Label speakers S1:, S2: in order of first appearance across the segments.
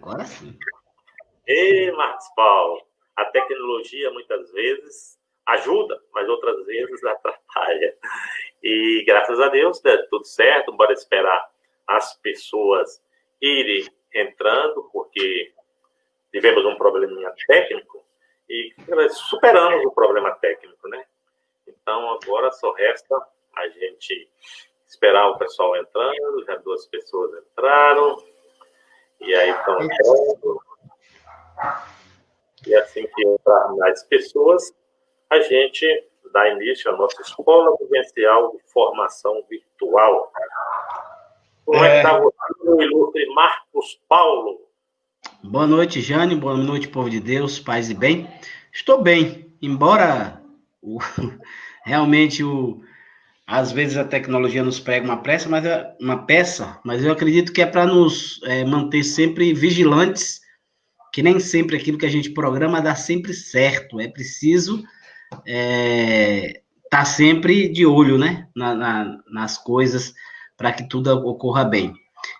S1: Agora sim.
S2: E, Marcos Paulo, a tecnologia muitas vezes ajuda, mas outras vezes atrapalha. E graças a Deus, deu tudo certo, bora esperar as pessoas irem entrando, porque tivemos um probleminha técnico e superamos o problema técnico, né? Então, agora só resta a gente esperar o pessoal entrando, já 2 pessoas entraram, e aí estão entrando. E assim que entrar mais pessoas, a gente dá início à nossa escola vivencial de formação virtual. Como é que está você, meu ilustre Marcos Paulo?
S1: Boa noite, Jane. Boa noite, povo de Deus, paz e bem. Estou bem, embora realmente às vezes a tecnologia nos prega uma peça, mas eu acredito que é para nos manter sempre vigilantes, que nem sempre aquilo que a gente programa dá sempre certo. É preciso tá sempre de olho, né, nas coisas para que tudo ocorra bem.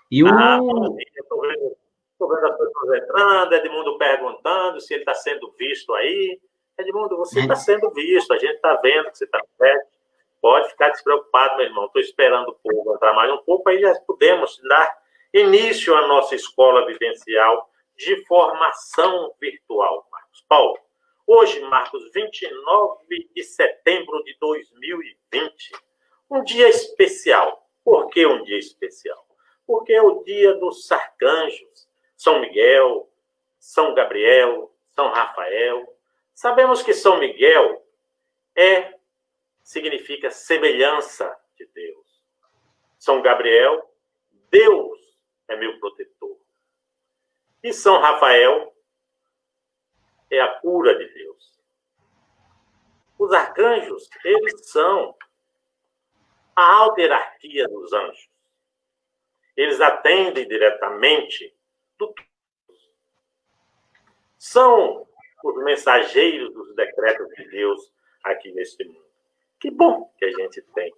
S1: E
S2: Estou vendo as pessoas entrando, Edmundo perguntando se ele está sendo visto aí. Edmundo, você está sendo visto, a gente está vendo que você está perto. Pode ficar despreocupado, meu irmão. Estou esperando o povo entrar mais um pouco, aí já podemos dar início à nossa escola vivencial de formação virtual, Marcos Paulo. Hoje, Marcos, 29 de setembro de 2020, um dia especial. Por que um dia especial? Porque é o dia dos arcanjos, São Miguel, São Gabriel, São Rafael. Sabemos que São Miguel significa semelhança de Deus. São Gabriel, Deus é meu protetor. E São Rafael é a cura de Deus. Os arcanjos, eles são a alta hierarquia dos anjos. Eles atendem diretamente do Deus. São os mensageiros dos decretos de Deus aqui neste mundo. Que bom que a gente tem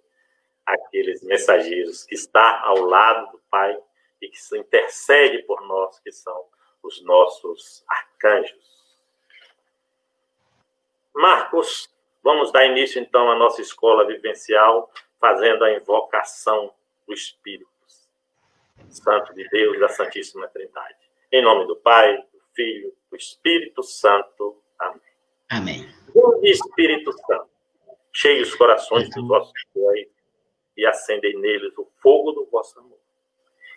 S2: aqueles mensageiros que está ao lado do Pai e que se intercede por nós, que são os nossos arcanjos. Marcos, vamos dar início então à nossa escola vivencial, fazendo a invocação do Espírito Santo de Deus, da Santíssima Trindade. Em nome do Pai, do Filho, do Espírito Santo. Amém.
S1: Amém.
S2: Vinde, Espírito Santo, cheie os corações dos vossos fiéis e acendei neles o fogo do vosso amor.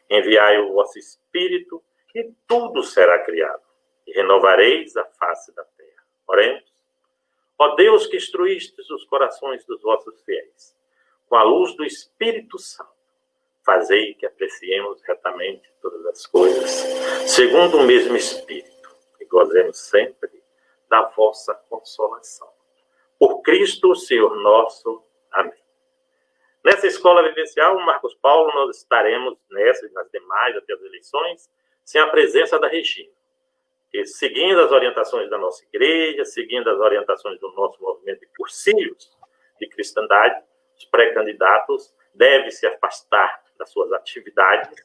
S2: Enviai o vosso Espírito e tudo será criado, e renovareis a face da terra. Oremos. Ó Deus, que instruístes os corações dos vossos fiéis, com a luz do Espírito Santo, fazei que apreciemos retamente todas as coisas, segundo o mesmo Espírito, e gozemos sempre da vossa consolação. Por Cristo, Senhor nosso. Amém. Nessa escola vivencial, Marcos Paulo, nós estaremos nessa e nas demais, até as eleições, sem a presença da Regina. E seguindo as orientações da nossa igreja, seguindo as orientações do nosso movimento de cursilhos de cristandade, os pré-candidatos devem se afastar das suas atividades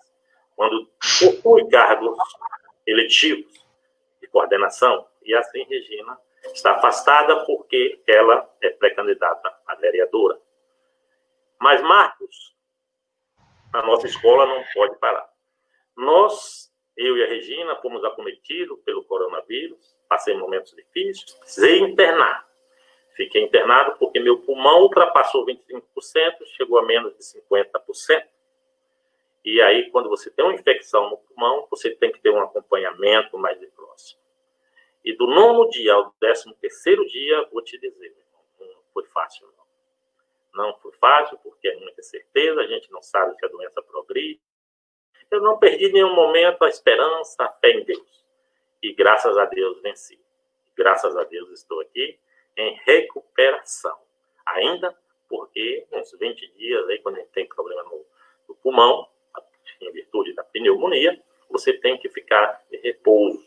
S2: quando possui cargos eletivos de coordenação. E assim, Regina está afastada porque ela é pré-candidata a vereadora. Mas, Marcos, a nossa escola não pode parar. Eu e a Regina, fomos acometidos pelo coronavírus, passei momentos difíceis, precisei internar. Fiquei internado porque meu pulmão ultrapassou 25%, chegou a menos de 50%. E aí, quando você tem uma infecção no pulmão, você tem que ter um acompanhamento mais de próximo. E do 9º dia ao 13º dia, vou te dizer, não foi fácil, não. Não foi fácil, porque é muita certeza, a gente não sabe se a doença progride. Eu não perdi em nenhum momento a esperança, a fé em Deus. E graças a Deus venci. Graças a Deus estou aqui em recuperação. Ainda porque uns 20 dias, aí, quando a gente tem problema no pulmão, em virtude da pneumonia, você tem que ficar de repouso.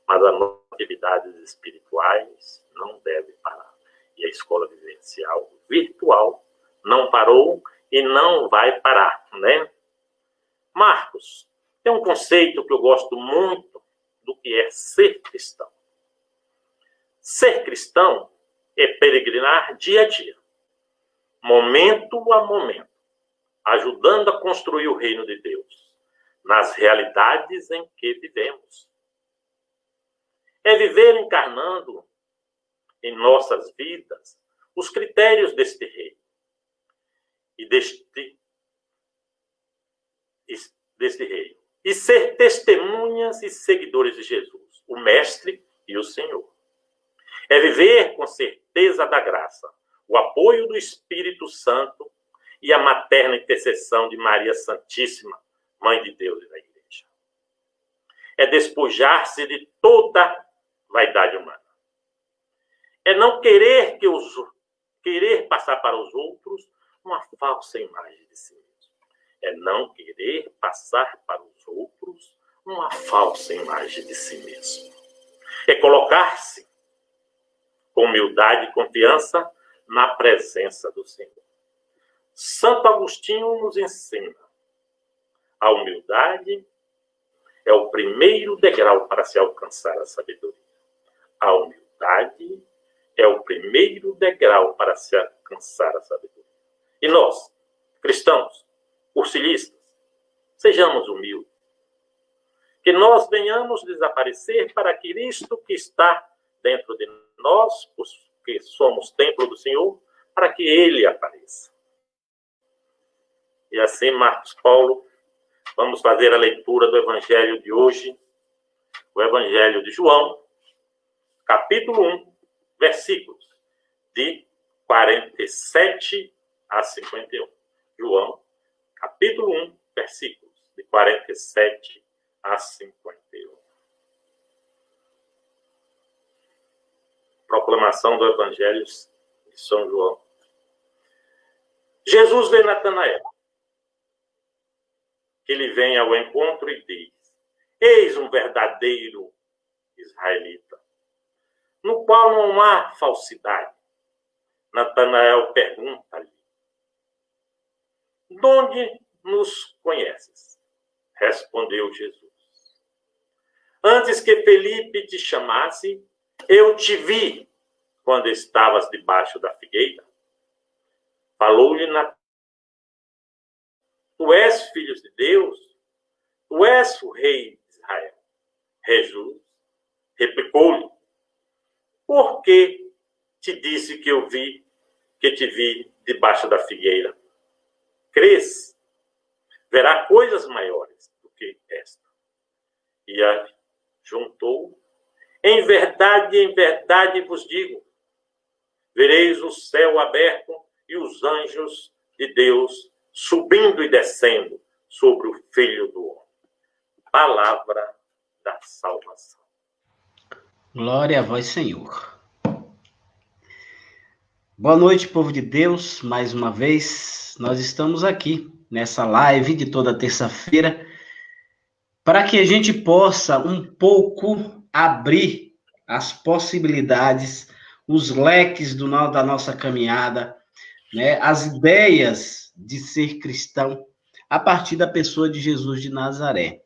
S2: Mas as atividades espirituais não devem parar. E a escola vivencial virtual não parou e não vai parar, né? Marcos, tem um conceito que eu gosto muito do que é ser cristão. Ser cristão é peregrinar dia a dia, momento a momento, ajudando a construir o reino de Deus, nas realidades em que vivemos. É viver encarnando em nossas vidas os critérios deste reino e deste reino, e ser testemunhas e seguidores de Jesus, o Mestre e o Senhor. É viver com certeza da graça, o apoio do Espírito Santo e a materna intercessão de Maria Santíssima, Mãe de Deus e da Igreja. É despojar-se de toda vaidade humana. É não querer passar para os outros uma falsa imagem de si mesmo. É não querer passar para os outros uma falsa imagem de si mesmo. É colocar-se com humildade e confiança na presença do Senhor. Santo Agostinho nos ensina: a humildade é o primeiro degrau para se alcançar a sabedoria. A humildade é o primeiro degrau para se alcançar a sabedoria. E nós, cristãos, cursilistas, sejamos humildes. Que nós venhamos desaparecer para que Cristo que está dentro de nós, que somos templo do Senhor, para que Ele apareça. E assim, Marcos Paulo, vamos fazer a leitura do Evangelho de hoje, o Evangelho de João, capítulo 1, versículos de 47 a 51. João, capítulo 1, versículos de 47 a 51. Proclamação do Evangelho de São João. Jesus vê Natanael, que lhe vem ao encontro e diz: eis um verdadeiro israelita, no qual não há falsidade. Natanael pergunta-lhe: de onde nos conheces? Respondeu Jesus: antes que Felipe te chamasse, eu te vi quando estavas debaixo da figueira. Falou-lhe Natanael: tu és filho de Deus? Tu és o rei de Israel? Jesus replicou-lhe: por que te disse que te vi debaixo da figueira? Crês? Verá coisas maiores do que esta. E juntou: em verdade vos digo, vereis o céu aberto e os anjos de Deus subindo e descendo sobre o Filho do Homem. Palavra da salvação.
S1: Glória a vós, Senhor. Boa noite, povo de Deus. Mais uma vez, nós estamos aqui nessa live de toda terça-feira para que a gente possa um pouco abrir as possibilidades, os leques da nossa caminhada, né, as ideias de ser cristão a partir da pessoa de Jesus de Nazaré.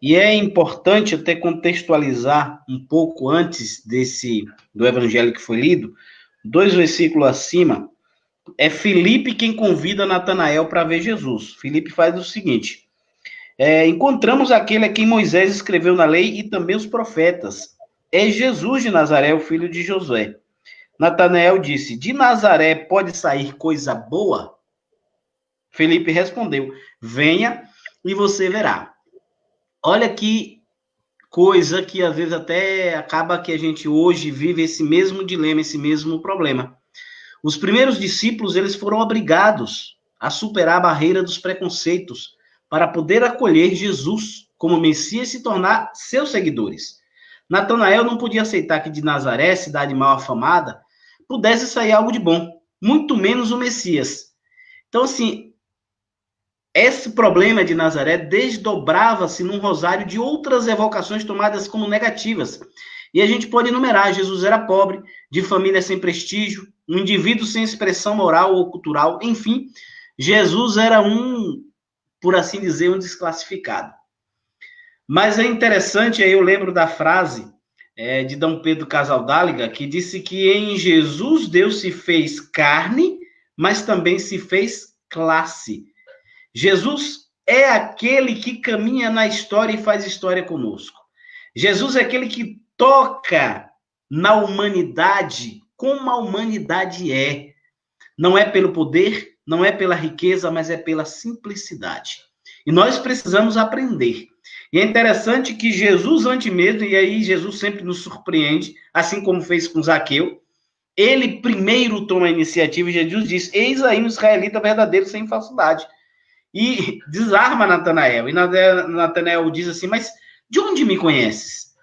S1: E é importante até contextualizar um pouco antes do evangelho que foi lido, 2 versículos acima, é Felipe quem convida Natanael para ver Jesus. Felipe faz o seguinte: encontramos aquele a quem Moisés escreveu na lei e também os profetas. É Jesus de Nazaré, o filho de José. Natanael disse: de Nazaré pode sair coisa boa? Felipe respondeu: venha e você verá. Olha que coisa que às vezes até acaba que a gente hoje vive esse mesmo dilema, esse mesmo problema. Os primeiros discípulos, eles foram obrigados a superar a barreira dos preconceitos para poder acolher Jesus como Messias e se tornar seus seguidores. Natanael não podia aceitar que de Nazaré, cidade mal afamada, pudesse sair algo de bom, muito menos o Messias. Então, assim, esse problema de Nazaré desdobrava-se num rosário de outras evocações tomadas como negativas. E a gente pode enumerar: Jesus era pobre, de família sem prestígio, um indivíduo sem expressão moral ou cultural, enfim, Jesus era por assim dizer, um desclassificado. Mas é interessante, aí eu lembro da frase de Dom Pedro Casaldáliga, que disse que em Jesus Deus se fez carne, mas também se fez classe. Jesus é aquele que caminha na história e faz história conosco. Jesus é aquele que toca na humanidade como a humanidade é. Não é pelo poder, não é pela riqueza, mas é pela simplicidade. E nós precisamos aprender. E é interessante que Jesus, antes mesmo, e aí Jesus sempre nos surpreende, assim como fez com Zaqueu, ele primeiro toma a iniciativa e Jesus diz: eis aí um israelita verdadeiro sem falsidade. E desarma Natanael. E Natanael diz assim: mas de onde me conheces?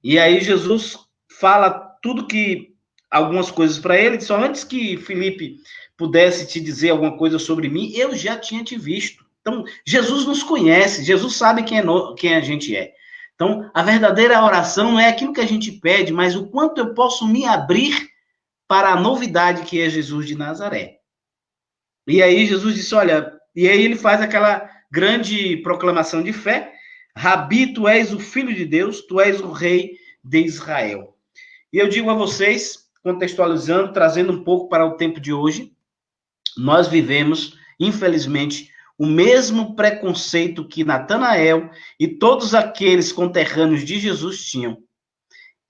S1: E aí Jesus fala tudo que, algumas coisas para ele, só antes que Felipe pudesse te dizer alguma coisa sobre mim, eu já tinha te visto. Então, Jesus nos conhece, Jesus sabe quem a gente é. Então, a verdadeira oração não é aquilo que a gente pede, mas o quanto eu posso me abrir para a novidade que é Jesus de Nazaré. E aí Jesus disse, olha, e aí ele faz aquela grande proclamação de fé: Rabi, tu és o Filho de Deus, tu és o Rei de Israel. E eu digo a vocês, contextualizando, trazendo um pouco para o tempo de hoje, nós vivemos, infelizmente, o mesmo preconceito que Natanael e todos aqueles conterrâneos de Jesus tinham.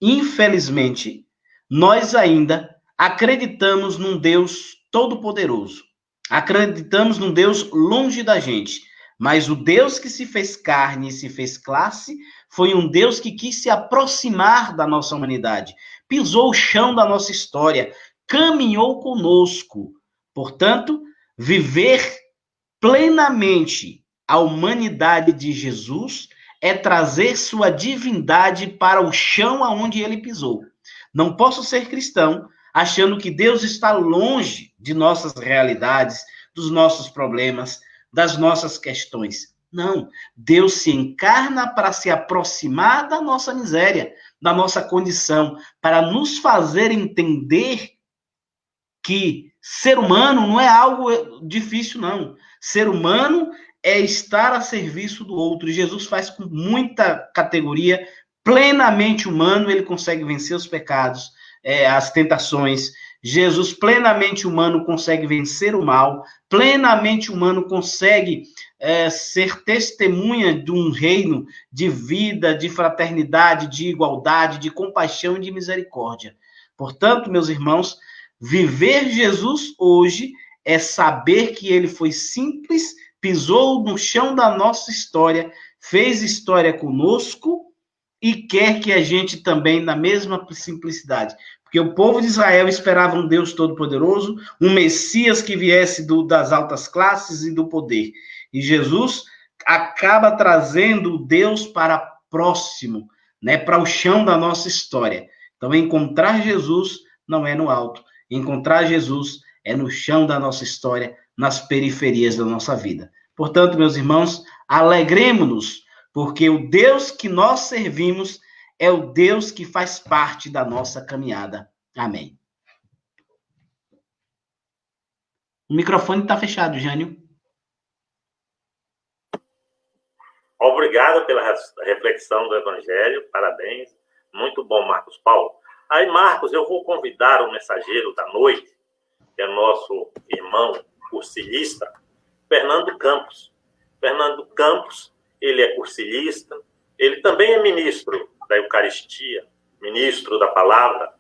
S1: Infelizmente, nós ainda acreditamos num Deus todo-poderoso. Acreditamos num Deus longe da gente. Mas o Deus que se fez carne e se fez classe foi um Deus que quis se aproximar da nossa humanidade, pisou o chão da nossa história, caminhou conosco. Portanto, viver plenamente a humanidade de Jesus é trazer sua divindade para o chão aonde ele pisou. Não posso ser cristão achando que Deus está longe de nossas realidades, dos nossos problemas, das nossas questões. Não, Deus se encarna para se aproximar da nossa miséria, da nossa condição, para nos fazer entender que ser humano não é algo difícil, não. Ser humano é estar a serviço do outro. E Jesus faz com muita categoria, plenamente humano, ele consegue vencer os pecados, as tentações. Jesus, plenamente humano, consegue vencer o mal, plenamente humano, consegue ser testemunha de um reino de vida, de fraternidade, de igualdade, de compaixão e de misericórdia. Portanto, meus irmãos, viver Jesus hoje é saber que ele foi simples, pisou no chão da nossa história, fez história conosco e quer que a gente também, na mesma simplicidade. Porque o povo de Israel esperava um Deus todo-poderoso, um Messias que viesse das altas classes e do poder. E Jesus acaba trazendo Deus para próximo, né, para o chão da nossa história. Então, encontrar Jesus não é no alto. Encontrar Jesus é no chão da nossa história, nas periferias da nossa vida. Portanto, meus irmãos, alegremos-nos, porque o Deus que nós servimos é o Deus que faz parte da nossa caminhada. Amém. O microfone está fechado, Jânio.
S2: Obrigado pela reflexão do Evangelho, parabéns. Muito bom, Marcos Paulo. Aí, Marcos, eu vou convidar o mensageiro da noite, que é nosso irmão cursilista, Fernando Campos. Fernando Campos, ele é cursilista, ele também é ministro da Eucaristia, ministro da Palavra,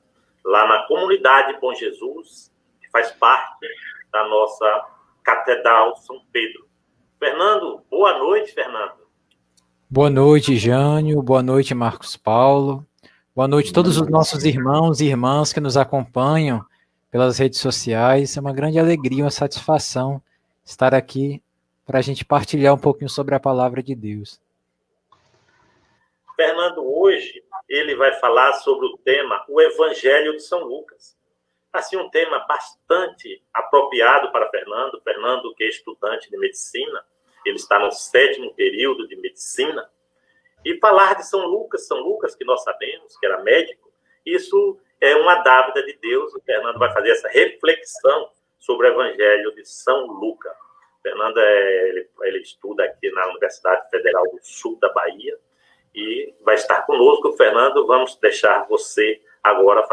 S2: lá na comunidade Bom Jesus, que faz parte da nossa Catedral São Pedro. Fernando, boa noite, Fernando.
S3: Boa noite, Jânio. Boa noite, Marcos Paulo. Boa noite a todos os nossos irmãos e irmãs que nos acompanham pelas redes sociais. É uma grande alegria, uma satisfação estar aqui para a gente partilhar um pouquinho sobre a palavra de Deus.
S2: Fernando, hoje, ele vai falar sobre o tema O Evangelho de São Lucas. Assim, um tema bastante apropriado para Fernando. Fernando, que é estudante de medicina, ele está no 7º período de medicina. E falar de São Lucas, que nós sabemos que era médico, isso é uma dávida de Deus. O Fernando vai fazer essa reflexão sobre o Evangelho de São Lucas. Fernando ele estuda aqui na Universidade Federal do Sul da Bahia E vai estar conosco, Fernando. Vamos deixar você agora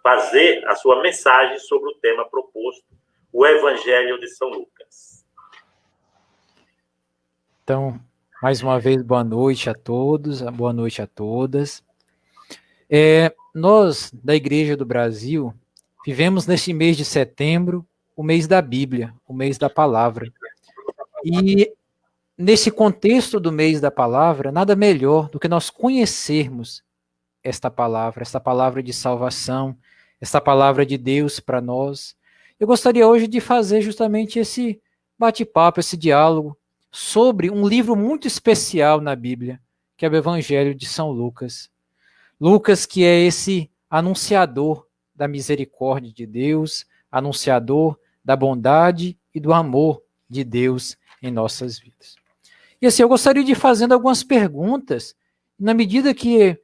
S2: fazer a sua mensagem sobre o tema proposto, o Evangelho de São Lucas.
S3: Então, mais uma vez, boa noite a todos, boa noite a todas. Nós, da Igreja do Brasil, vivemos neste mês de setembro o mês da Bíblia, o mês da Palavra. E nesse contexto do mês da Palavra, nada melhor do que nós conhecermos esta palavra de salvação, esta palavra de Deus para nós. Eu gostaria hoje de fazer justamente esse bate-papo, esse diálogo sobre um livro muito especial na Bíblia, que é o Evangelho de São Lucas. Lucas, que é esse anunciador da misericórdia de Deus, anunciador da bondade e do amor de Deus em nossas vidas. E assim, eu gostaria de ir fazendo algumas perguntas. Na medida que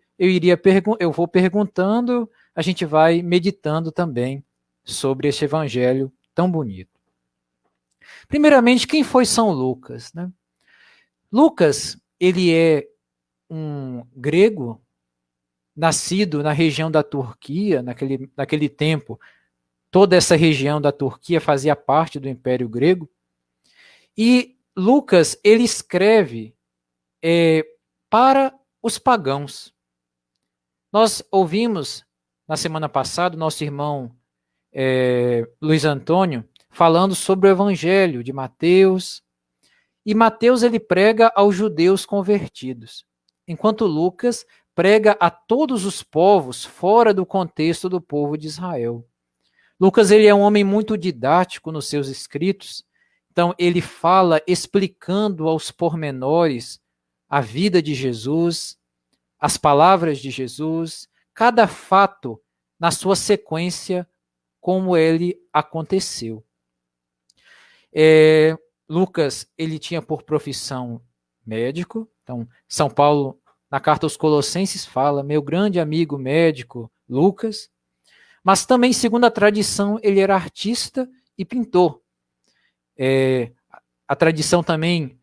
S3: eu vou perguntando, a gente vai meditando também sobre este evangelho tão bonito. Primeiramente, quem foi São Lucas, né? Lucas, ele é um grego nascido na região da Turquia, naquele tempo. Toda essa região da Turquia fazia parte do Império Grego. E Lucas, ele escreve para os pagãos. Nós ouvimos, na semana passada, nosso irmão Luiz Antônio falando sobre o Evangelho de Mateus. E Mateus, ele prega aos judeus convertidos, enquanto Lucas prega a todos os povos fora do contexto do povo de Israel. Lucas, ele é um homem muito didático nos seus escritos. Então, ele fala explicando aos pormenores a vida de Jesus, as palavras de Jesus, cada fato na sua sequência, como ele aconteceu. Lucas, ele tinha por profissão médico. Então, São Paulo, na carta aos Colossenses, fala, meu grande amigo médico, Lucas. Mas também, segundo a tradição, ele era artista e pintor. A tradição também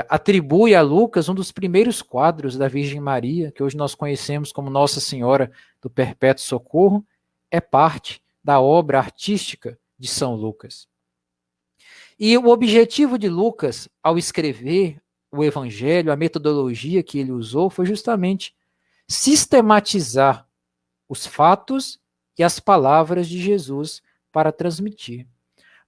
S3: atribui a Lucas um dos primeiros quadros da Virgem Maria, que hoje nós conhecemos como Nossa Senhora do Perpétuo Socorro, é parte da obra artística de São Lucas. E o objetivo de Lucas, ao escrever o Evangelho, a metodologia que ele usou, foi justamente sistematizar os fatos e as palavras de Jesus para transmitir.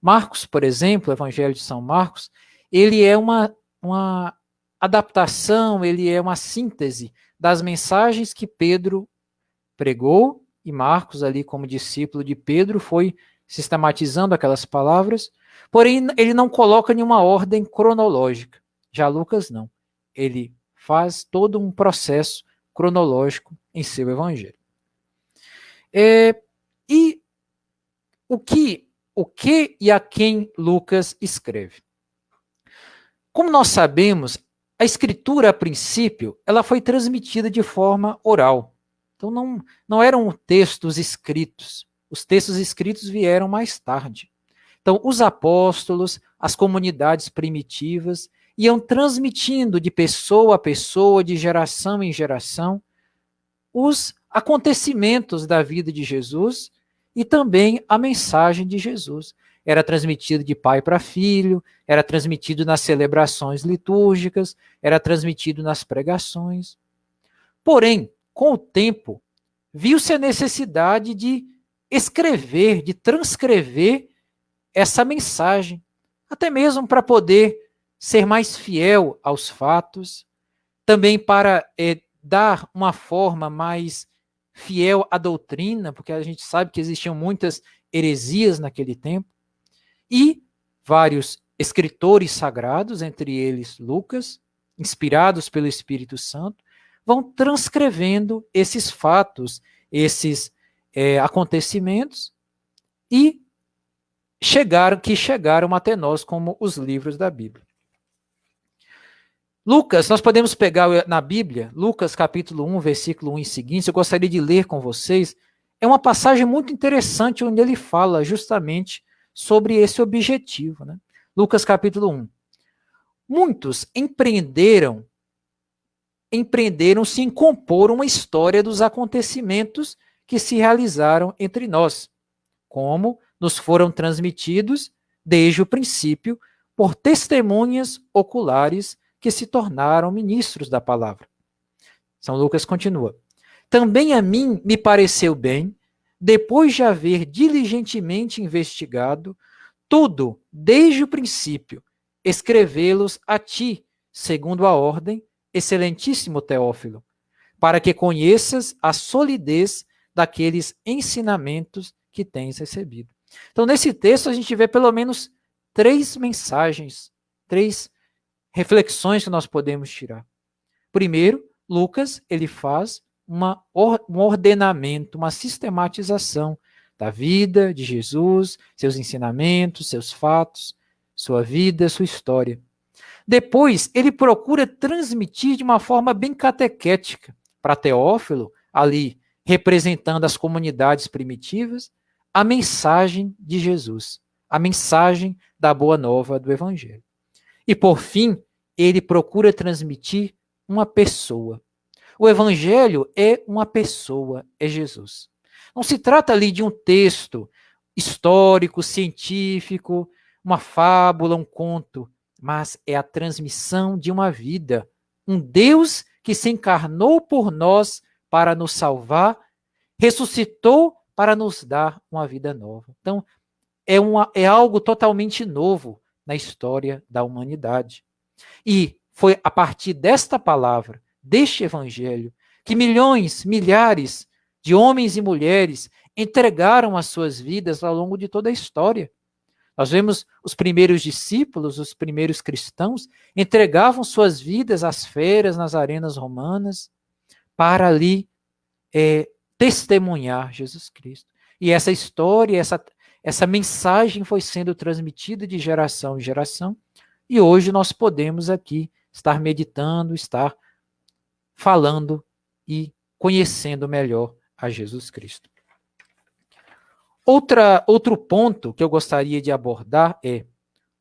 S3: Marcos, por exemplo, o Evangelho de São Marcos, ele é uma adaptação, ele é uma síntese das mensagens que Pedro pregou, e Marcos, ali como discípulo de Pedro, foi sistematizando aquelas palavras, porém ele não coloca nenhuma ordem cronológica. Já Lucas não. Ele faz todo um processo cronológico em seu evangelho. E o que e a quem Lucas escreve? Como nós sabemos, a escritura, a princípio, ela foi transmitida de forma oral. Então não eram textos escritos. Os textos escritos vieram mais tarde. Então, os apóstolos, as comunidades primitivas, iam transmitindo de pessoa a pessoa, de geração em geração, os acontecimentos da vida de Jesus e também a mensagem de Jesus. Era transmitido de pai para filho, era transmitido nas celebrações litúrgicas, era transmitido nas pregações. Porém, com o tempo, viu-se a necessidade de escrever, de transcrever essa mensagem, até mesmo para poder ser mais fiel aos fatos, também para dar uma forma mais fiel à doutrina, porque a gente sabe que existiam muitas heresias naquele tempo, e vários escritores sagrados, entre eles Lucas, inspirados pelo Espírito Santo, vão transcrevendo esses fatos, esses acontecimentos, e chegaram até nós como os livros da Bíblia. Lucas, nós podemos pegar na Bíblia, Lucas capítulo 1, versículo 1 e seguintes, eu gostaria de ler com vocês, é uma passagem muito interessante onde ele fala justamente sobre esse objetivo. Né? Lucas capítulo 1. Muitos empreenderam empreenderam-se em compor uma história dos acontecimentos que se realizaram entre nós, como nos foram transmitidos desde o princípio por testemunhas oculares que se tornaram ministros da palavra. São Lucas continua. Também a mim me pareceu bem, depois de haver diligentemente investigado tudo desde o princípio, escrevê-los a ti, segundo a ordem, excelentíssimo Teófilo, para que conheças a solidez daqueles ensinamentos que tens recebido. Então, nesse texto, a gente vê pelo menos 3 mensagens, 3 reflexões que nós podemos tirar. Primeiro, Lucas, ele faz um ordenamento, uma sistematização da vida de Jesus, seus ensinamentos, seus fatos, sua vida, sua história. Depois, ele procura transmitir de uma forma bem catequética para Teófilo, ali representando as comunidades primitivas, a mensagem de Jesus, a mensagem da boa nova do Evangelho. E, por fim, ele procura transmitir uma pessoa. O Evangelho é uma pessoa, é Jesus. Não se trata ali de um texto histórico, científico, uma fábula, um conto, mas é a transmissão de uma vida. Um Deus que se encarnou por nós para nos salvar, ressuscitou para nos dar uma vida nova. Então, é algo totalmente novo na história da humanidade. E foi a partir desta palavra, deste evangelho, que milhões, milhares de homens e mulheres entregaram as suas vidas ao longo de toda a história. Nós vemos os primeiros discípulos, os primeiros cristãos, entregavam suas vidas às feras, nas arenas romanas, para ali testemunhar Jesus Cristo. E essa história, essa mensagem foi sendo transmitida de geração em geração, e hoje nós podemos aqui estar meditando, estar falando e conhecendo melhor a Jesus Cristo. Outro ponto que eu gostaria de abordar é: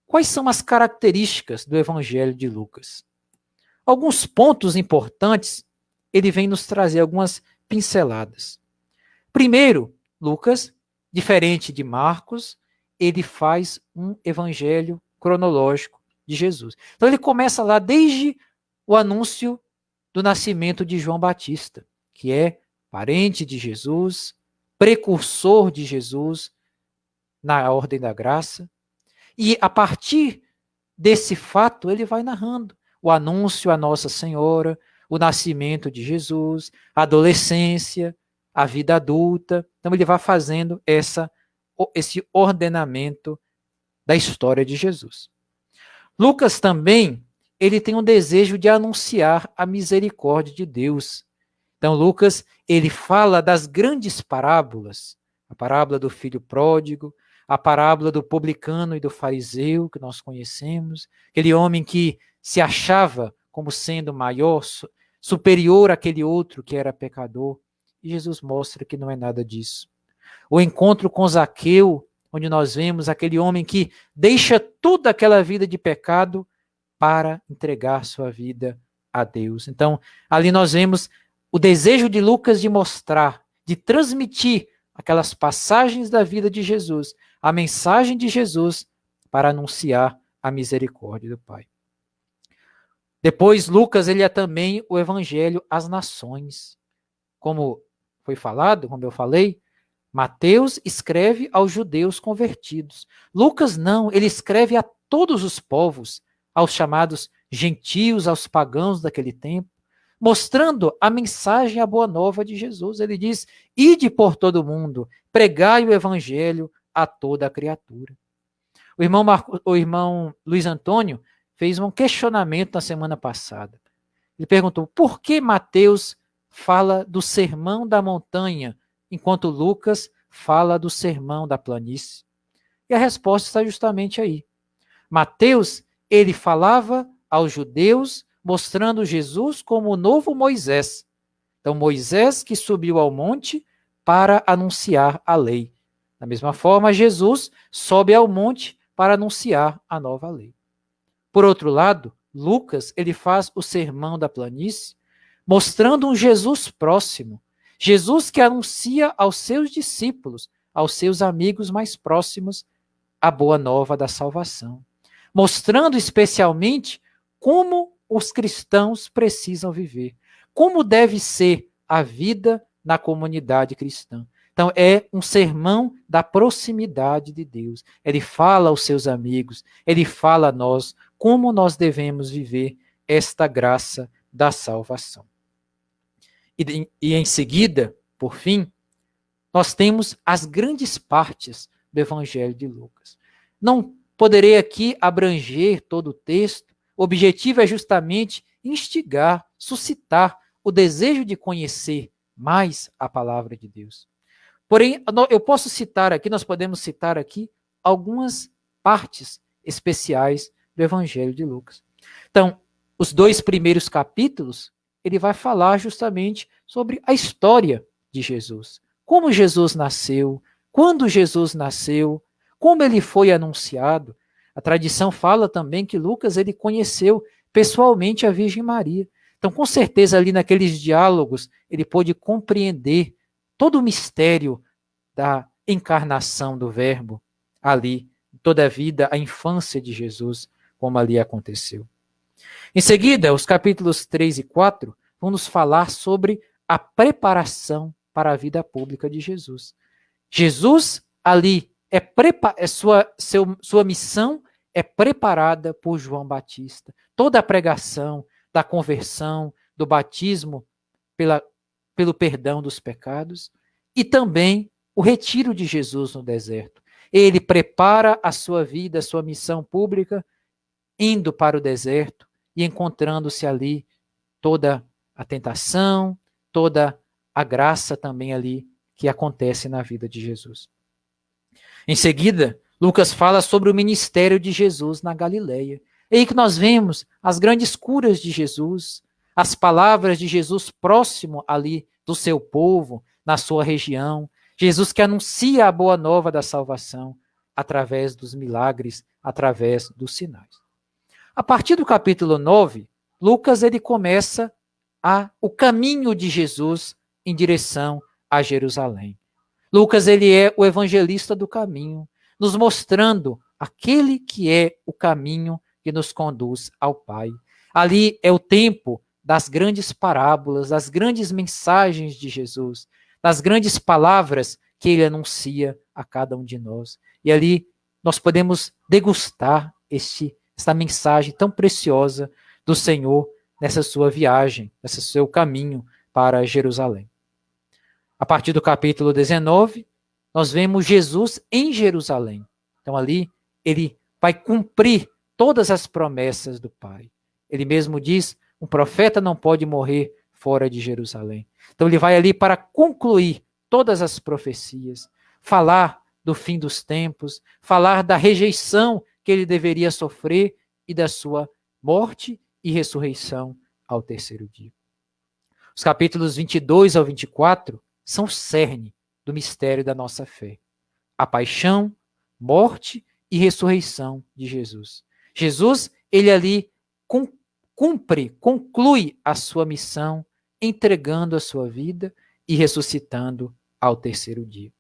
S3: quais são as características do Evangelho de Lucas? Alguns pontos importantes, ele vem nos trazer algumas pinceladas. Primeiro, Lucas, diferente de Marcos, ele faz um evangelho cronológico de Jesus. Então ele começa lá desde o anúncio do nascimento de João Batista, que é parente de Jesus, precursor de Jesus na ordem da graça. E a partir desse fato, ele vai narrando o anúncio a Nossa Senhora, o nascimento de Jesus, a adolescência, a vida adulta. Então ele vai fazendo esse ordenamento da história de Jesus. Lucas também, ele tem um desejo de anunciar a misericórdia de Deus. Então Lucas, ele fala das grandes parábolas, a parábola do filho pródigo, a parábola do publicano e do fariseu, que nós conhecemos, aquele homem que se achava como sendo maior, superior àquele outro que era pecador. E Jesus mostra que não é nada disso. O encontro com Zaqueu, onde nós vemos aquele homem que deixa toda aquela vida de pecado para entregar sua vida a Deus. Então, ali nós vemos o desejo de Lucas de mostrar, de transmitir aquelas passagens da vida de Jesus, a mensagem de Jesus, para anunciar a misericórdia do Pai. Depois, Lucas, ele é também o evangelho às nações. Como foi falado, como eu falei, Mateus escreve aos judeus convertidos. Lucas não, ele escreve a todos os povos, aos chamados gentios, aos pagãos daquele tempo, mostrando a mensagem, a boa nova de Jesus. Ele diz: ide por todo o mundo, pregai o evangelho a toda a criatura. O irmão Luiz Antônio fez um questionamento na semana passada. Ele perguntou: por que Mateus fala do sermão da montanha, enquanto Lucas fala do sermão da planície? E a resposta está justamente aí. Mateus, ele falava aos judeus, mostrando Jesus como o novo Moisés. Então, Moisés que subiu ao monte para anunciar a lei. Da mesma forma, Jesus sobe ao monte para anunciar a nova lei. Por outro lado, Lucas, ele faz o sermão da planície, mostrando um Jesus próximo, Jesus que anuncia aos seus discípulos, aos seus amigos mais próximos, a boa nova da salvação, mostrando especialmente como os cristãos precisam viver, como deve ser a vida na comunidade cristã. Então, é um sermão da proximidade de Deus. Ele fala aos seus amigos, ele fala a nós como nós devemos viver esta graça da salvação. E em seguida, por fim, nós temos as grandes partes do Evangelho de Lucas. Não poderei aqui abranger todo o texto. O objetivo é justamente instigar, suscitar o desejo de conhecer mais a palavra de Deus. Porém, eu posso citar aqui, nós podemos citar aqui algumas partes especiais do Evangelho de Lucas. Então, os 2 primeiros capítulos, ele vai falar justamente sobre a história de Jesus. Como Jesus nasceu, quando Jesus nasceu, como ele foi anunciado. A tradição fala também que Lucas ele conheceu pessoalmente a Virgem Maria. Então, com certeza, ali naqueles diálogos, ele pôde compreender todo o mistério da encarnação do Verbo ali, toda a vida, a infância de Jesus, como ali aconteceu. Em seguida, os capítulos 3 e 4 vão nos falar sobre a preparação para a vida pública de Jesus. Jesus ali sua missão é preparada por João Batista. Toda a pregação da conversão, do batismo pelo perdão dos pecados e também o retiro de Jesus no deserto. Ele prepara a sua vida, a sua missão pública, indo para o deserto e encontrando-se ali toda a tentação, toda a graça também ali que acontece na vida de Jesus. Em seguida, Lucas fala sobre o ministério de Jesus na Galileia. É aí que nós vemos as grandes curas de Jesus, as palavras de Jesus próximo ali do seu povo, na sua região. Jesus que anuncia a boa nova da salvação através dos milagres, através dos sinais. A partir do capítulo 9, Lucas ele começa o caminho de Jesus em direção a Jerusalém. Lucas ele é o evangelista do caminho, nos mostrando aquele que é o caminho que nos conduz ao Pai. Ali é o tempo das grandes parábolas, das grandes mensagens de Jesus, das grandes palavras que ele anuncia a cada um de nós. E ali nós podemos degustar esta mensagem tão preciosa do Senhor nessa sua viagem, nesse seu caminho para Jerusalém. A partir do capítulo 19, nós vemos Jesus em Jerusalém. Então ali ele vai cumprir todas as promessas do Pai. Ele mesmo diz, um profeta não pode morrer fora de Jerusalém. Então ele vai ali para concluir todas as profecias, falar do fim dos tempos, falar da rejeição que ele deveria sofrer e da sua morte e ressurreição ao terceiro dia. Os capítulos 22 ao 24 são o cerne do mistério da nossa fé. A paixão, morte e ressurreição de Jesus. Jesus, ele ali conclui a sua missão, entregando a sua vida e ressuscitando ao terceiro dia.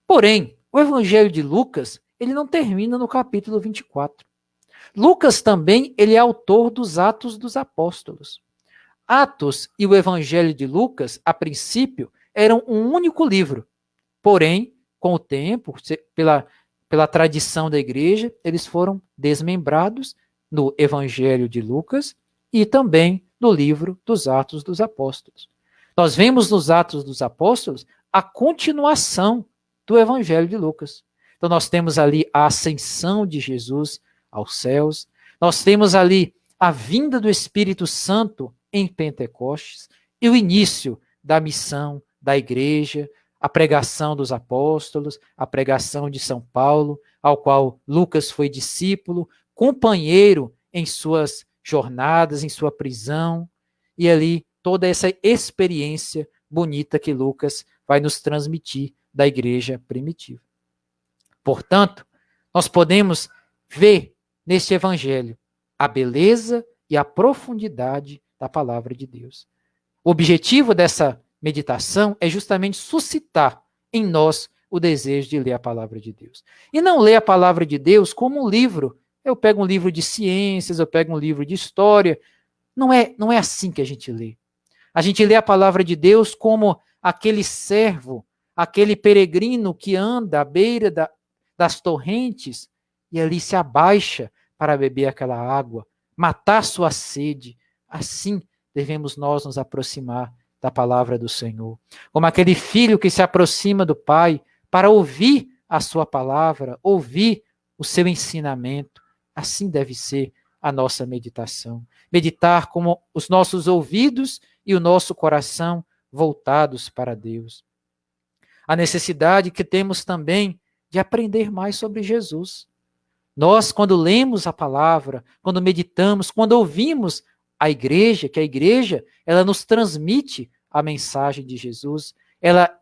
S3: Porém, o Evangelho de Lucas, ele não termina no capítulo 24. Lucas também, ele é autor dos Atos dos Apóstolos. Atos e o Evangelho de Lucas, a princípio, eram um único livro. Porém, com o tempo, pela tradição da igreja, eles foram desmembrados no Evangelho de Lucas e também no livro dos Atos dos Apóstolos. Nós vemos nos Atos dos Apóstolos a continuação do Evangelho de Lucas. Então nós temos ali a ascensão de Jesus aos céus, nós temos ali a vinda do Espírito Santo em Pentecostes e o início da missão da igreja, a pregação dos apóstolos, a pregação de São Paulo, ao qual Lucas foi discípulo, companheiro em suas jornadas, em sua prisão, e ali toda essa experiência bonita que Lucas vai nos transmitir da igreja primitiva. Portanto, nós podemos ver neste evangelho a beleza e a profundidade da palavra de Deus. O objetivo dessa meditação é justamente suscitar em nós o desejo de ler a palavra de Deus. E não ler a palavra de Deus como um livro. Eu pego um livro de ciências, eu pego um livro de história. Não é assim que a gente lê. A gente lê a palavra de Deus como aquele servo, aquele peregrino que anda à beira das torrentes e ali se abaixa para beber aquela água, matar sua sede. Assim devemos nós nos aproximar da palavra do Senhor. Como aquele filho que se aproxima do pai para ouvir a sua palavra, ouvir o seu ensinamento. Assim deve ser a nossa meditação. Meditar com os nossos ouvidos e o nosso coração voltados para Deus. A necessidade que temos também de aprender mais sobre Jesus. Nós, quando lemos a palavra, quando meditamos, quando ouvimos a igreja, que a igreja, ela nos transmite a mensagem de Jesus, ela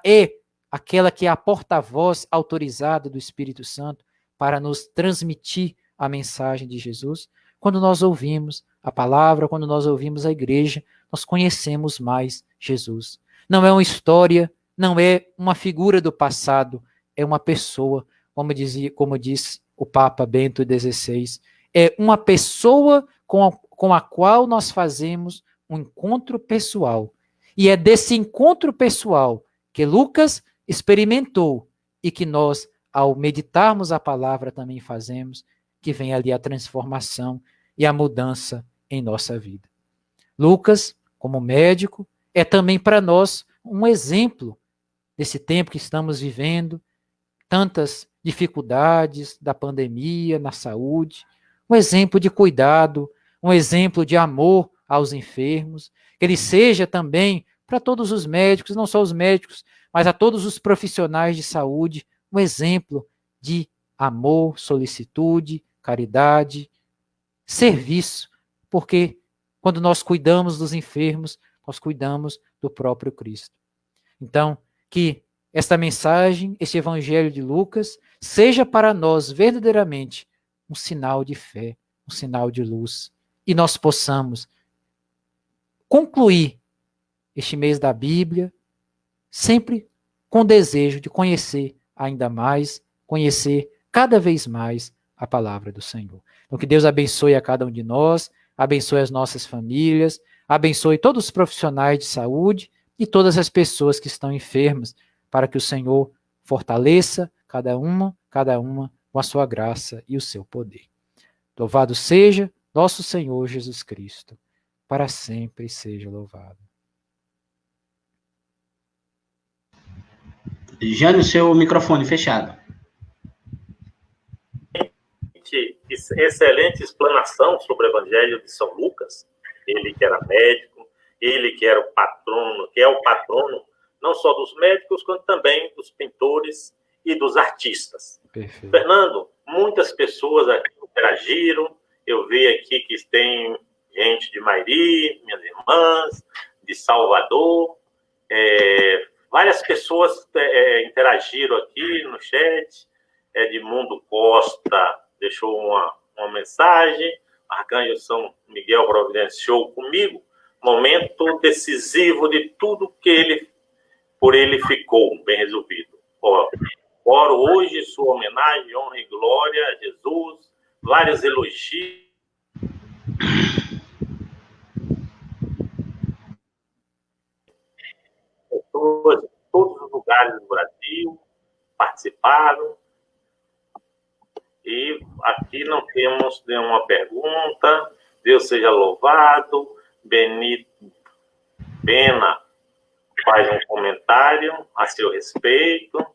S3: é aquela que é a porta-voz autorizada do Espírito Santo para nos transmitir a mensagem de Jesus. Quando nós ouvimos a palavra, quando nós ouvimos a igreja, nós conhecemos mais Jesus. Não é uma história, não é uma figura do passado, é uma pessoa, como diz o Papa Bento XVI, é uma pessoa com a qual nós fazemos um encontro pessoal. E é desse encontro pessoal que Lucas experimentou e que nós, ao meditarmos a palavra, também fazemos, que vem ali a transformação e a mudança em nossa vida. Lucas, como médico, é também para nós um exemplo desse tempo que estamos vivendo, tantas dificuldades da pandemia na saúde, um exemplo de cuidado, um exemplo de amor aos enfermos, que ele seja também para todos os médicos, não só os médicos, mas a todos os profissionais de saúde, um exemplo de amor, solicitude, caridade, serviço, porque quando nós cuidamos dos enfermos, nós cuidamos do próprio Cristo. Então, que esta mensagem, este evangelho de Lucas, seja para nós verdadeiramente um sinal de fé, um sinal de luz, e nós possamos concluir este mês da Bíblia sempre com desejo de conhecer ainda mais, conhecer cada vez mais a palavra do Senhor. Então, que Deus abençoe a cada um de nós, abençoe as nossas famílias, abençoe todos os profissionais de saúde e todas as pessoas que estão enfermas, para que o Senhor fortaleça cada uma com a sua graça e o seu poder. Louvado seja nosso Senhor Jesus Cristo, para sempre seja louvado.
S1: Jânio, seu microfone fechado.
S2: Excelente explanação sobre o Evangelho de São Lucas. Ele que era médico, ele que era o patrono, que é o patrono não só dos médicos, quanto também dos pintores e dos artistas.
S3: Perfeito.
S2: Fernando, muitas pessoas aqui interagiram. Eu vi aqui que tem gente de Mairi, minhas irmãs, de Salvador. Várias pessoas interagiram aqui no chat. Edmundo Costa deixou uma mensagem. Arcanjo São Miguel providenciou comigo momento decisivo de tudo que por ele ficou bem resolvido. Oro hoje sua homenagem, honra e glória a Jesus, vários elogios. Pessoas de todos os lugares do Brasil participaram. E aqui não temos nenhuma pergunta. Deus seja louvado. Benito Pena faz um comentário a seu respeito.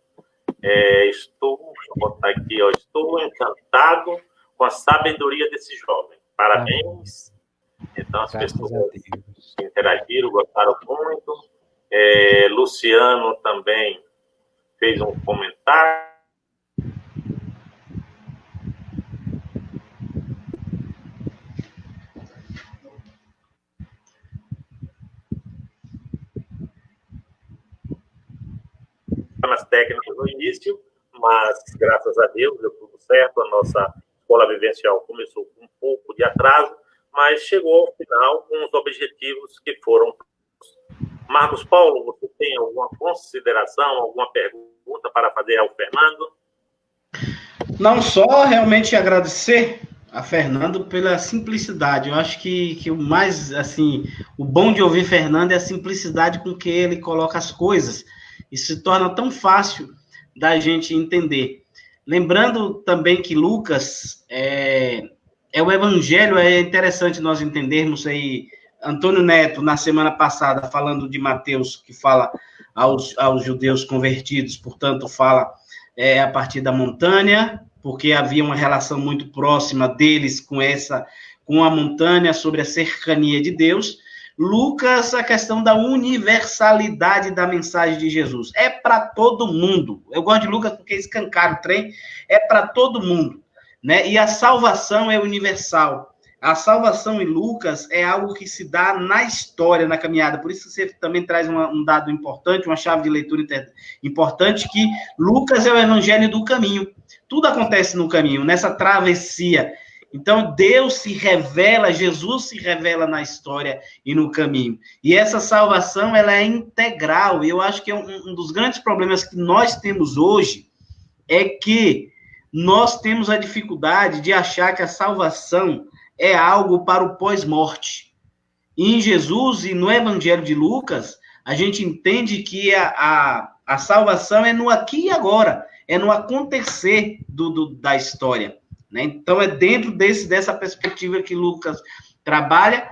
S2: Deixa eu botar aqui, estou encantado com a sabedoria desse jovem. Parabéns. Então, as pessoas que interagiram, gostaram muito. Luciano também fez um comentário. Nas técnicas no início, mas graças a Deus deu tudo certo. A nossa escola vivencial começou com um pouco de atraso, mas chegou ao final com os objetivos que foram. Marcos Paulo, você tem alguma consideração, alguma pergunta para fazer ao Fernando?
S1: Não só realmente agradecer a Fernando pela simplicidade. Eu acho que o mais, assim, o bom de ouvir Fernando é a simplicidade com que ele coloca as coisas e se torna tão fácil da gente entender. Lembrando também que Lucas é o evangelho, é interessante nós entendermos aí. Antônio Neto, na semana passada, falando de Mateus, que fala aos judeus convertidos, portanto, fala a partir da montanha, porque havia uma relação muito próxima deles com a montanha, sobre a cercania de Deus. Lucas, a questão da universalidade da mensagem de Jesus. É para todo mundo. Eu gosto de Lucas porque escancara o trem, é para todo mundo, né? E a salvação é universal. A salvação em Lucas é algo que se dá na história, na caminhada. Por isso você também traz um dado importante, uma chave de leitura importante, que Lucas é o evangelho do caminho. Tudo acontece no caminho, nessa travessia. Então, Deus se revela, Jesus se revela na história e no caminho. E essa salvação, ela é integral. E eu acho que um dos grandes problemas que nós temos hoje é que nós temos a dificuldade de achar que a salvação é algo para o pós-morte. E em Jesus e no Evangelho de Lucas, a gente entende que a salvação é no aqui e agora, é no acontecer da história, né? Então, é dentro dessa perspectiva que Lucas trabalha.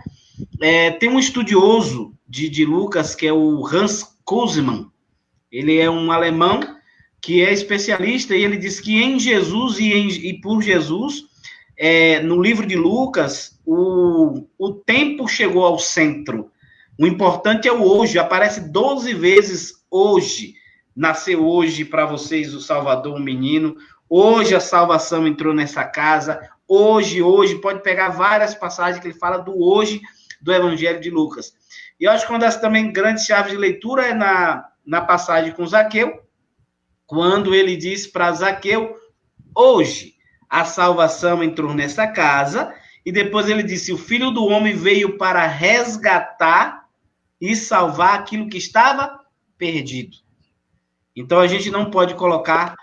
S1: Tem um estudioso de Lucas, que é o Hans Kuhlmann. Ele é um alemão que é especialista, e ele diz que em Jesus e por Jesus, no livro de Lucas, o tempo chegou ao centro. O importante é o hoje. Aparece 12 vezes hoje. Nasceu hoje para vocês o Salvador, um menino. Hoje a salvação entrou nessa casa. Hoje. Pode pegar várias passagens que ele fala do hoje do Evangelho de Lucas. E eu acho que uma das também grandes chaves de leitura é na passagem com Zaqueu, quando ele diz para Zaqueu, hoje a salvação entrou nessa casa, e depois ele disse, o Filho do Homem veio para resgatar e salvar aquilo que estava perdido. Então, a gente não pode colocar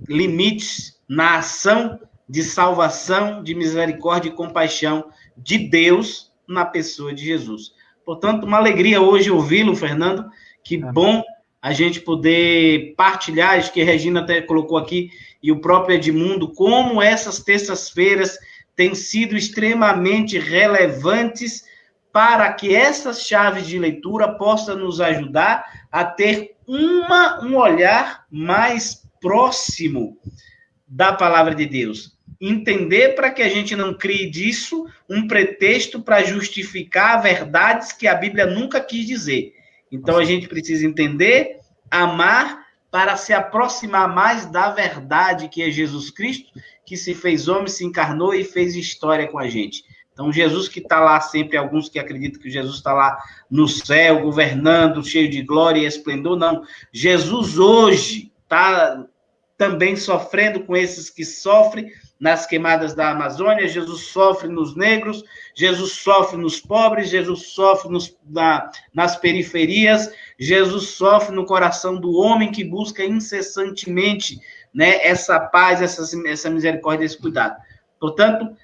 S1: limites na ação de salvação, de misericórdia e compaixão de Deus na pessoa de Jesus. Portanto, uma alegria hoje ouvi-lo, Fernando. Que bom a gente poder partilhar, acho que a Regina até colocou aqui, e o próprio Edmundo, como essas terças-feiras têm sido extremamente relevantes para que essas chaves de leitura possam nos ajudar a ter um olhar mais próximo da palavra de Deus. Entender para que a gente não crie disso um pretexto para justificar verdades que a Bíblia nunca quis dizer. Então, a gente precisa entender, amar, para se aproximar mais da verdade que é Jesus Cristo, que se fez homem, se encarnou e fez história com a gente. Então, Jesus que está lá sempre, alguns que acreditam que Jesus está lá no céu, governando, cheio de glória e esplendor, não. Jesus hoje está também sofrendo com esses que sofrem nas queimadas da Amazônia, Jesus sofre nos negros, Jesus sofre nos pobres, Jesus sofre nas periferias, Jesus sofre no coração do homem que busca incessantemente, né, essa paz, essa misericórdia, esse cuidado. Portanto,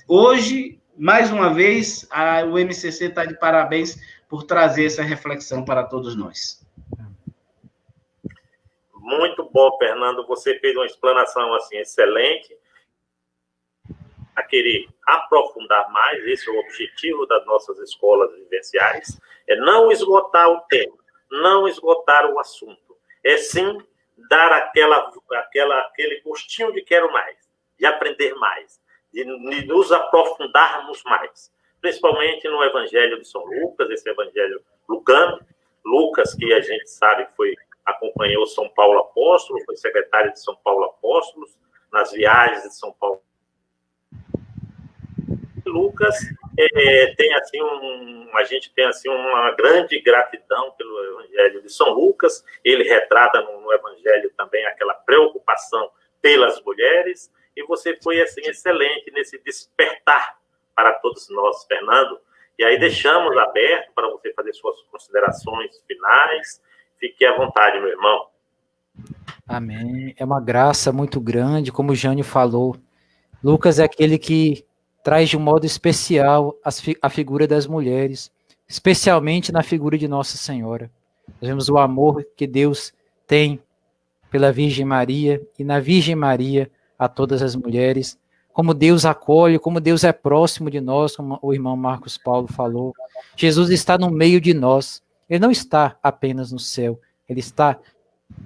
S1: hoje, mais uma vez, o MCC está de parabéns por trazer essa reflexão para todos nós.
S2: Muito bom, Fernando. Você fez uma explanação assim excelente. A querer aprofundar mais, esse é o objetivo das nossas escolas vivenciais, é não esgotar o tema, não esgotar o assunto, é sim dar aquele gostinho de quero mais, de aprender mais, de nos aprofundarmos mais, principalmente no Evangelho de São Lucas, esse Evangelho lucano, Lucas, que a gente sabe que acompanhou São Paulo Apóstolo, foi secretário de São Paulo Apóstolos, nas viagens de São Paulo. Lucas tem assim a gente tem assim uma grande gratidão pelo Evangelho de São Lucas. Ele retrata no Evangelho também aquela preocupação pelas mulheres, e você foi assim excelente nesse despertar para todos nós, Fernando. E aí deixamos aberto para você fazer suas considerações finais. Fique à vontade, meu irmão.
S3: Amém. É uma graça muito grande, como o Jânio falou. Lucas é aquele que traz de um modo especial a figura das mulheres, especialmente na figura de Nossa Senhora. Nós vemos o amor que Deus tem pela Virgem Maria e na Virgem Maria a todas as mulheres, como Deus acolhe, como Deus é próximo de nós, como o irmão Marcos Paulo falou. Jesus está no meio de nós, ele não está apenas no céu, ele está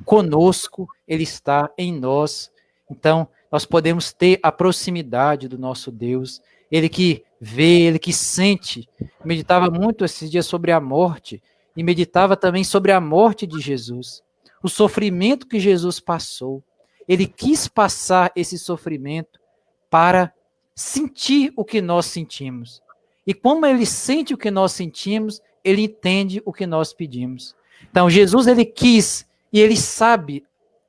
S3: conosco, ele está em nós. Então, nós podemos ter a proximidade do nosso Deus, ele que vê, ele que sente. Meditava muito esses dias sobre a morte, e meditava também sobre a morte de Jesus, o sofrimento que Jesus passou. Ele quis passar esse sofrimento para sentir o que nós sentimos. E como ele sente o que nós sentimos, ele entende o que nós pedimos. Então, Jesus, ele quis, e ele sabe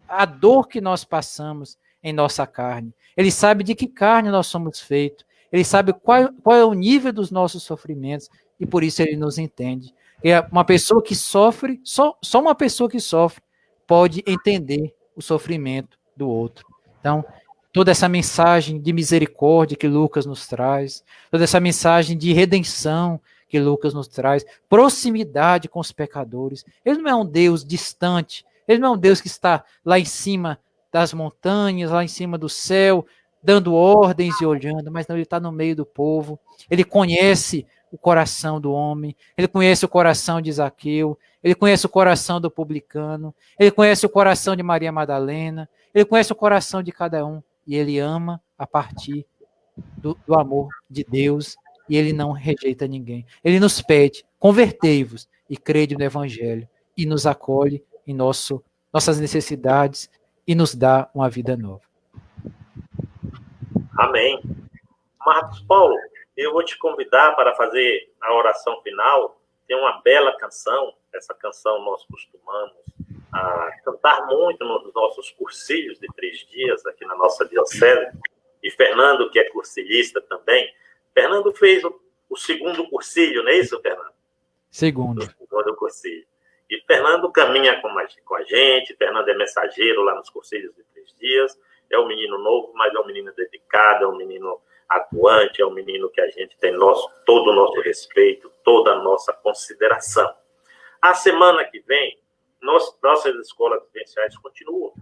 S3: a dor que nós passamos em nossa carne. Ele sabe de que carne nós somos feitos. Ele sabe qual é o nível dos nossos sofrimentos, e por isso ele nos entende. E uma pessoa que sofre, só uma pessoa que sofre pode entender o sofrimento do outro. Então, toda essa mensagem de misericórdia que Lucas nos traz, toda essa mensagem de redenção que Lucas nos traz, proximidade com os pecadores. Ele não é um Deus distante, ele não é um Deus que está lá em cima das montanhas, lá em cima do céu, dando ordens e olhando, mas não, ele está no meio do povo, ele conhece o coração do homem, ele conhece o coração de Zaqueu, ele conhece o coração do publicano, ele conhece o coração de Maria Madalena, ele conhece o coração de cada um, e ele ama a partir do amor de Deus, e ele não rejeita ninguém. Ele nos pede, convertei-vos e crede no Evangelho, e nos acolhe em nossas necessidades, e nos dá uma vida nova.
S2: Amém. Marcos Paulo, eu vou te convidar para fazer a oração final. Tem uma bela canção, essa canção nós costumamos cantar muito nos nossos cursilhos de 3 dias aqui na nossa diocese, e Fernando, que é cursilhista também, Fernando fez o segundo cursilho, não é isso, Fernando?
S3: Segundo.
S2: O segundo cursilho. E Fernando caminha com a gente, Fernando é mensageiro lá nos cursilhos de 3 dias, é um menino novo, mas é um menino dedicado, é um menino atuante, é um menino que a gente tem todo o nosso respeito, toda a nossa consideração. A semana que vem, nossas escolas vivenciais continuam.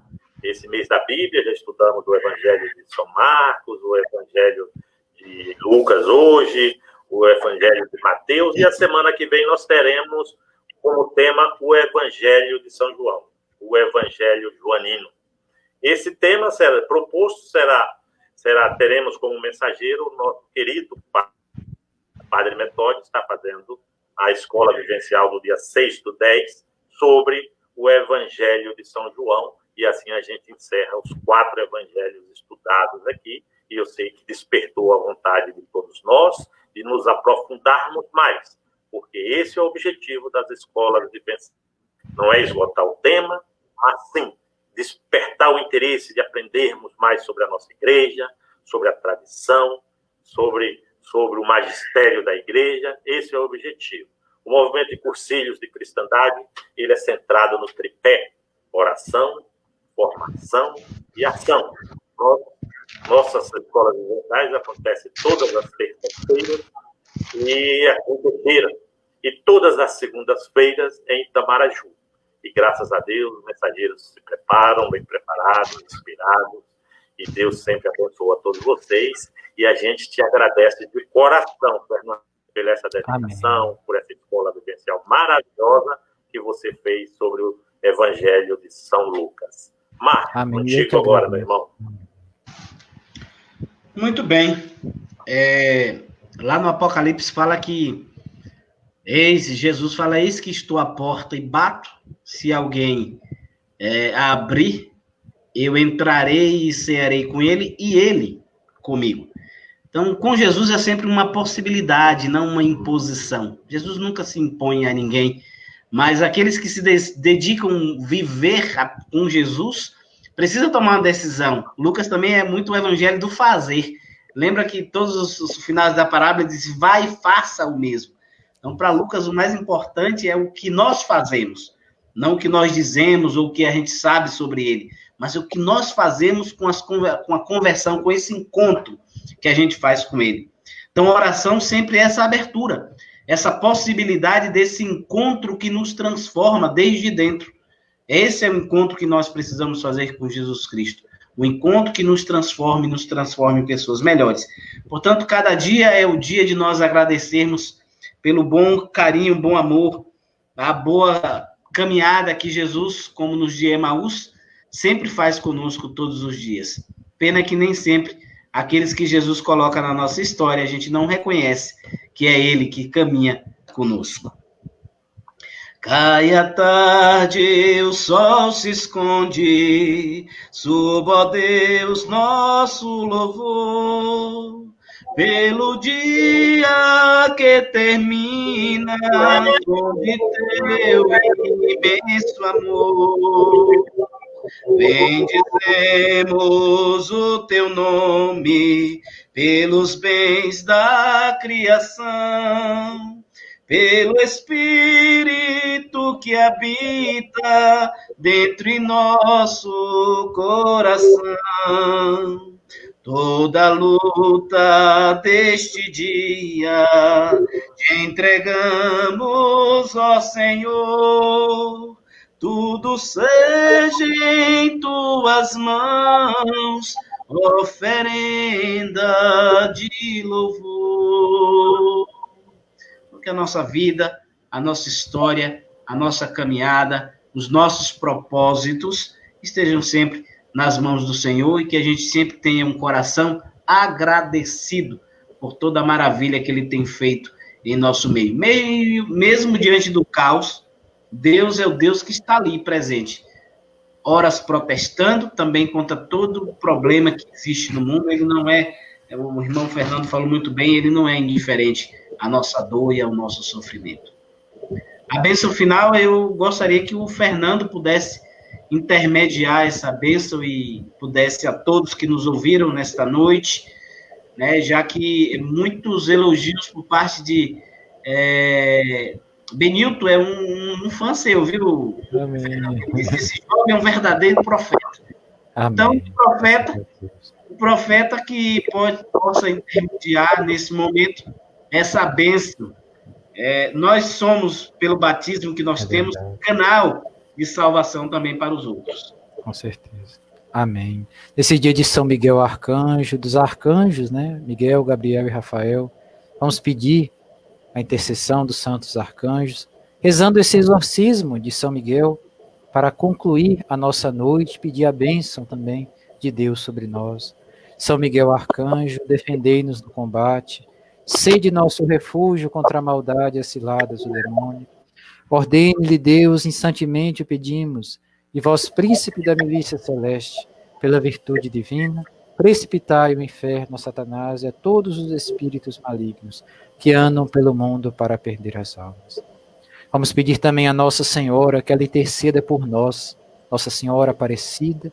S2: Esse mês da Bíblia, já estudamos o Evangelho de São Marcos, o Evangelho de Lucas hoje, o Evangelho de Mateus, e a semana que vem nós teremos como tema o Evangelho de São João, o Evangelho joanino. Esse tema teremos como mensageiro o nosso querido Padre Metódio, está fazendo a escola vivencial do dia 6/10 sobre o Evangelho de São João, e assim a gente encerra os 4 evangelhos estudados aqui, e eu sei que despertou a vontade de todos nós de nos aprofundarmos mais, porque esse é o objetivo das escolas de pensar. Não é esgotar o tema, mas sim despertar o interesse de aprendermos mais sobre a nossa igreja, sobre a tradição, sobre o magistério da igreja. Esse é o objetivo. O movimento de cursilhos de cristandade, ele é centrado no tripé: oração, formação e ação. Nossas escolas vivenciais acontecem todas as terças-feiras e a quinta-feira, e todas as segundas-feiras em Itamaraju. E graças a Deus, os mensageiros se preparam, bem preparados, inspirados, e Deus sempre abençoa todos vocês, e a gente te agradece de coração, Fernando, por essa dedicação, amém, por essa escola vivencial maravilhosa que você fez sobre o Evangelho de São Lucas. Marcos, contigo agora, meu irmão.
S1: Muito bem. Lá no Apocalipse fala que Jesus fala: eis que estou à porta e bato, se alguém abrir, eu entrarei e cearei com ele, e ele comigo. Então, com Jesus é sempre uma possibilidade, não uma imposição. Jesus nunca se impõe a ninguém, mas aqueles que se dedicam a viver com Jesus precisam tomar uma decisão. Lucas também é muito o evangelho do fazer. Lembra que todos os finais da parábola diz, vai e faça o mesmo. Então, para Lucas, o mais importante é o que nós fazemos, não o que nós dizemos ou o que a gente sabe sobre ele, mas o que nós fazemos com a conversão, com esse encontro que a gente faz com ele. Então, a oração sempre é essa abertura, essa possibilidade desse encontro que nos transforma desde dentro. Esse é o encontro que nós precisamos fazer com Jesus Cristo. O encontro que nos transforma e nos transforma em pessoas melhores. Portanto, cada dia é o dia de nós agradecermos pelo bom carinho, bom amor, a boa caminhada que Jesus, como nos dias de Emaús, sempre faz conosco todos os dias. Pena que nem sempre aqueles que Jesus coloca na nossa história, a gente não reconhece que é Ele que caminha conosco. Cai a tarde, o sol se esconde, suba, ó Deus, nosso louvor, pelo dia que termina, onde teu imenso amor. Bendizemos o teu nome, pelos bens da criação, pelo Espírito que habita dentro em nosso coração. Toda luta deste dia te entregamos, ó Senhor. Tudo seja em tuas mãos, oferenda de louvor. Que a nossa vida, a nossa história, a nossa caminhada, os nossos propósitos estejam sempre nas mãos do Senhor e que a gente sempre tenha um coração agradecido por toda a maravilha que Ele tem feito em nosso meio. Mesmo diante do caos, Deus é o Deus que está ali presente. Horas protestando também contra todo o problema que existe no mundo. Ele não é, o irmão Fernando falou muito bem, ele não é indiferente à nossa dor e ao nosso sofrimento. A bênção final, eu gostaria que o Fernando pudesse intermediar essa bênção e pudesse a todos que nos ouviram nesta noite, né, já que muitos elogios por parte de Benilton é um fã seu, viu? Amém. Esse jovem é um verdadeiro profeta. Amém. Então, o profeta que possa intermediar nesse momento essa bênção. Nós somos, pelo batismo que nós temos, canal de salvação também para os outros.
S3: Com certeza. Amém. Nesse dia de São Miguel Arcanjo, dos arcanjos, né? Miguel, Gabriel e Rafael, vamos pedir a intercessão dos santos arcanjos, rezando esse exorcismo de São Miguel, para concluir a nossa noite, pedir a bênção também de Deus sobre nós. São Miguel Arcanjo, defendei-nos do combate, sede nosso refúgio contra a maldade e as ciladas do demônio. Ordene-lhe Deus, instantemente o pedimos, e vós, príncipe da milícia celeste, pela virtude divina, precipitai o inferno a Satanás e a todos os espíritos malignos que andam pelo mundo para perder as almas. Vamos pedir também a Nossa Senhora que ela interceda por nós, Nossa Senhora Aparecida,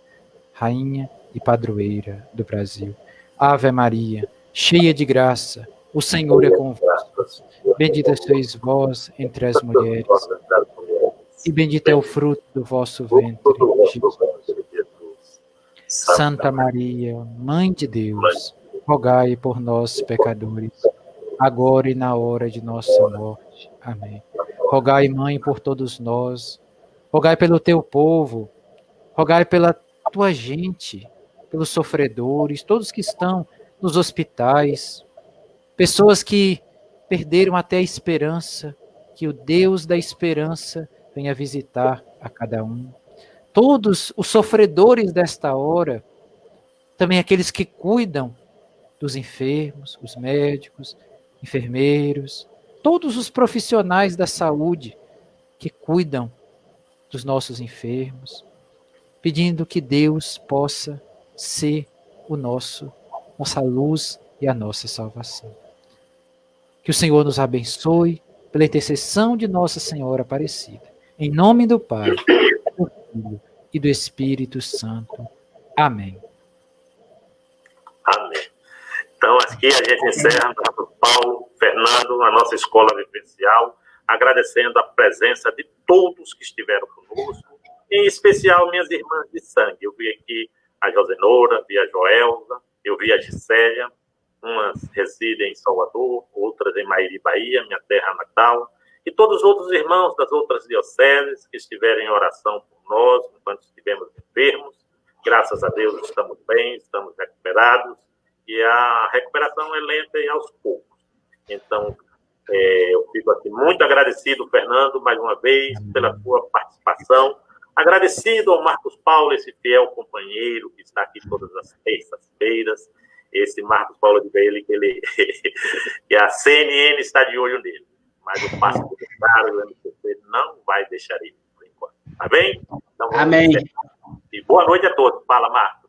S3: Rainha e Padroeira do Brasil. Ave Maria, cheia de graça, o Senhor é convosco. Bendita sois vós entre as mulheres, e bendito é o fruto do vosso ventre, Jesus. Santa Maria, Mãe de Deus, rogai por nós, pecadores, agora e na hora de nossa morte. Amém. Rogai, Mãe, por todos nós, rogai pelo teu povo, rogai pela tua gente, pelos sofredores, todos que estão nos hospitais, pessoas que perderam até a esperança, que o Deus da esperança venha visitar a cada um. Todos os sofredores desta hora, também aqueles que cuidam dos enfermos, os médicos, enfermeiros, todos os profissionais da saúde que cuidam dos nossos enfermos, pedindo que Deus possa ser nossa luz e a nossa salvação. Que o Senhor nos abençoe pela intercessão de Nossa Senhora Aparecida. Em nome do Pai, do Filho e do Espírito Santo. Amém.
S2: Amém. Então, aqui a gente encerra, Paulo, Fernando, a nossa escola vivencial, agradecendo a presença de todos que estiveram conosco, em especial minhas irmãs de sangue. Eu vi aqui a Josenora, vi a Joelza, eu vi a Gisélia, umas residem em Salvador, outras em Mairi, Bahia, minha terra natal, e todos os outros irmãos das outras dioceses que estiverem em oração por nós, enquanto estivemos enfermos. Graças a Deus estamos bem, estamos recuperados, e a recuperação é lenta e aos poucos. Então, eu fico aqui muito agradecido, Fernando, mais uma vez, pela sua participação. Agradecido ao Marcos Paulo, esse fiel companheiro que está aqui todas as terças-feiras. Esse Marcos Paulo de Baile, que a CNN está de olho nele. Mas o passo do Estado, o MCC, não vai deixar ele, por enquanto. Tá bem? Então,
S1: Amém.
S2: E boa noite a todos. Fala, Marcos.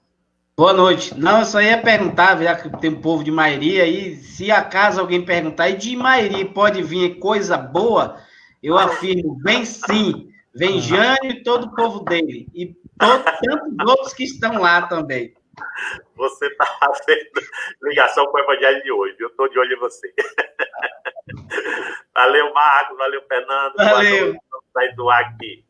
S1: Boa noite. Não, eu só ia perguntar, já que tem um povo de Mairi aí, se acaso alguém perguntar, e de Mairi pode vir coisa boa, eu afirmo, vem sim. Vem Jânio e todo o povo dele. E tantos outros que estão lá também.
S2: Você está fazendo ligação com o evangelho de hoje. Eu estou de olho em você. Valeu, Marcos. Valeu, Fernando.
S1: Valeu.
S2: Vamos sair do ar aqui.